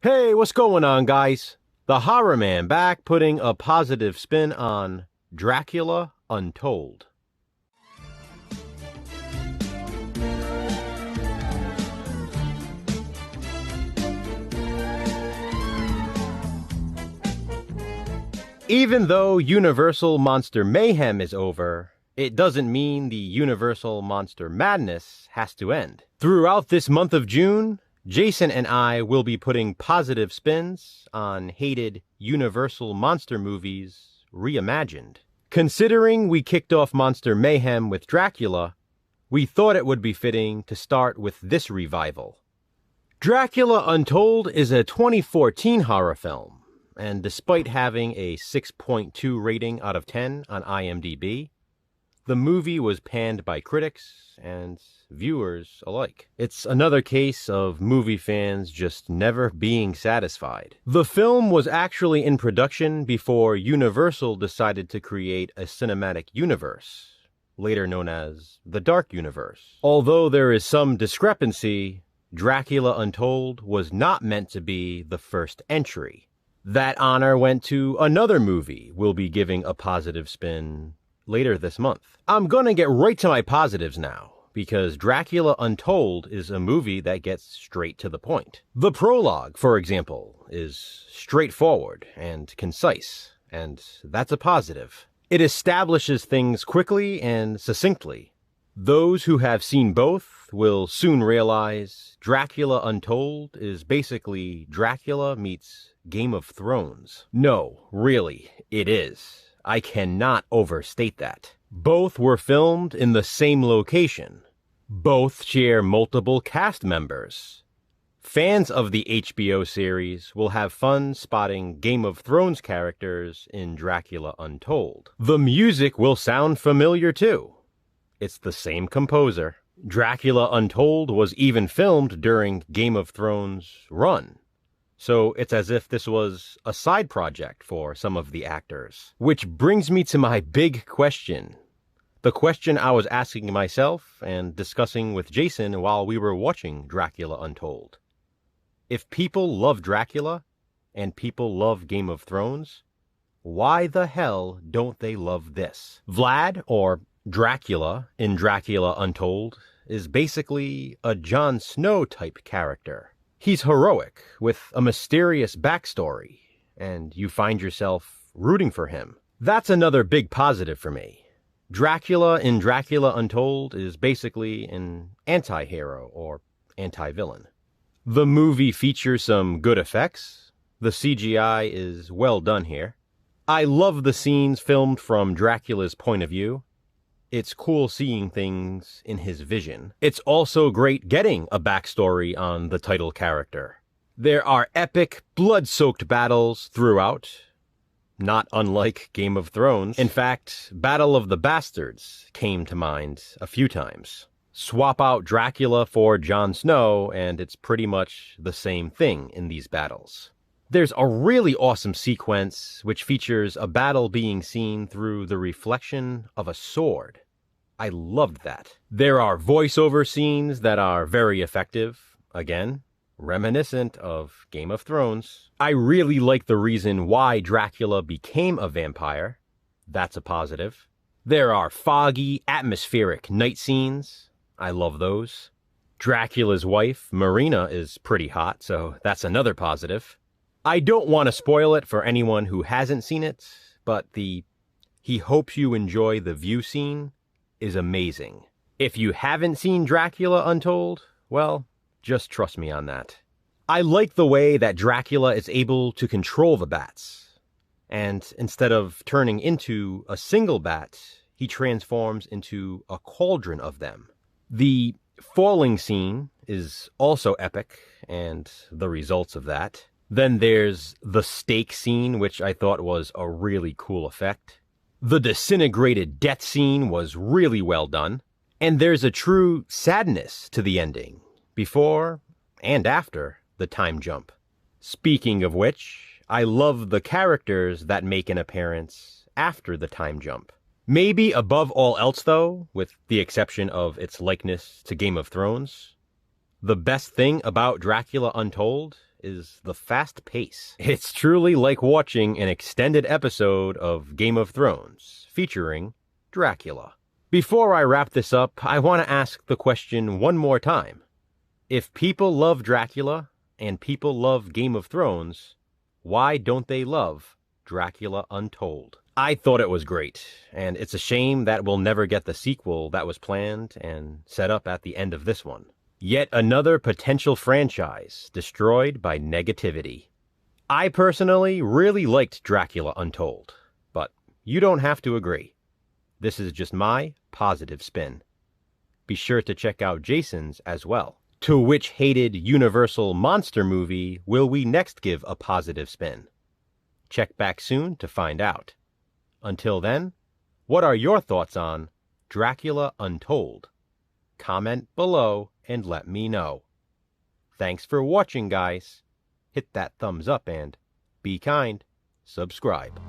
Hey, what's going on, guys? The Horror Man back putting a positive spin on Dracula Untold. Even though Universal Monster Mayhem is over, it doesn't mean the Universal Monster Madness has to end. Throughout this month of June, Jason and I will be putting positive spins on hated Universal monster movies reimagined. Considering we kicked off Monster Mayhem with Dracula, we thought it would be fitting to start with this revival. Dracula Untold is a 2014 horror film, and despite having a 6.2 rating out of 10 on IMDb, the movie was panned by critics and viewers alike. It's another case of movie fans just never being satisfied. The film was actually in production before Universal decided to create a cinematic universe, later known as the Dark Universe. Although there is some discrepancy, Dracula Untold was not meant to be the first entry. That honor went to another movie we'll be giving a positive spin later this month. I'm gonna get right to my positives now, because Dracula Untold is a movie that gets straight to the point. The prologue, for example, is straightforward and concise, and that's a positive. It establishes things quickly and succinctly. Those who have seen both will soon realize Dracula Untold is basically Dracula meets Game of Thrones. No, really, it is. I cannot overstate that. Both were filmed in the same location. Both share multiple cast members. Fans of the HBO series will have fun spotting Game of Thrones characters in Dracula Untold. The music will sound familiar too. It's the same composer. Dracula Untold was even filmed during Game of Thrones' run. So it's as if this was a side project for some of the actors. Which brings me to my big question. The question I was asking myself and discussing with Jason while we were watching Dracula Untold. If people love Dracula and people love Game of Thrones, why the hell don't they love this? Vlad, or Dracula in Dracula Untold, is basically a Jon Snow type character. He's heroic, with a mysterious backstory, and you find yourself rooting for him. That's another big positive for me. Dracula in Dracula Untold is basically an anti-hero or anti-villain. The movie features some good effects. The CGI is well done here. I love the scenes filmed from Dracula's point of view. It's cool seeing things in his vision. It's also great getting a backstory on the title character. There are epic, blood-soaked battles throughout, not unlike Game of Thrones. In fact, Battle of the Bastards came to mind a few times. Swap out Dracula for Jon Snow, and it's pretty much the same thing in these battles. There's a really awesome sequence which features a battle being seen through the reflection of a sword. I loved that. There are voiceover scenes that are very effective. Again, reminiscent of Game of Thrones. I really like the reason why Dracula became a vampire. That's a positive. There are foggy, atmospheric night scenes. I love those. Dracula's wife, Marina, is pretty hot, so that's another positive. I don't want to spoil it for anyone who hasn't seen it, but the "he hopes you enjoy the view" scene is amazing. If you haven't seen Dracula Untold, well, just trust me on that. I like the way that Dracula is able to control the bats, and instead of turning into a single bat, he transforms into a cauldron of them. The falling scene is also epic, and the results of that. Then there's the stake scene, which I thought was a really cool effect. The disintegrated death scene was really well done. And there's a true sadness to the ending, before and after the time jump. Speaking of which, I love the characters that make an appearance after the time jump. Maybe above all else, though, with the exception of its likeness to Game of Thrones, the best thing about Dracula Untold is the fast pace. It's truly like watching an extended episode of Game of Thrones featuring Dracula. Before I wrap this up, I want to ask the question one more time. If people love Dracula and people love Game of Thrones, why don't they love Dracula Untold? I thought it was great, and it's a shame that we'll never get the sequel that was planned and set up at the end of this one. Yet another potential franchise destroyed by negativity. I personally really liked Dracula Untold, but you don't have to agree. This is just my positive spin. Be sure to check out Jason's as well. To which hated Universal monster movie will we next give a positive spin? Check back soon to find out. Until then, what are your thoughts on Dracula Untold? Comment below and let me know. Thanks for watching, guys. Hit that thumbs up and be kind. Subscribe.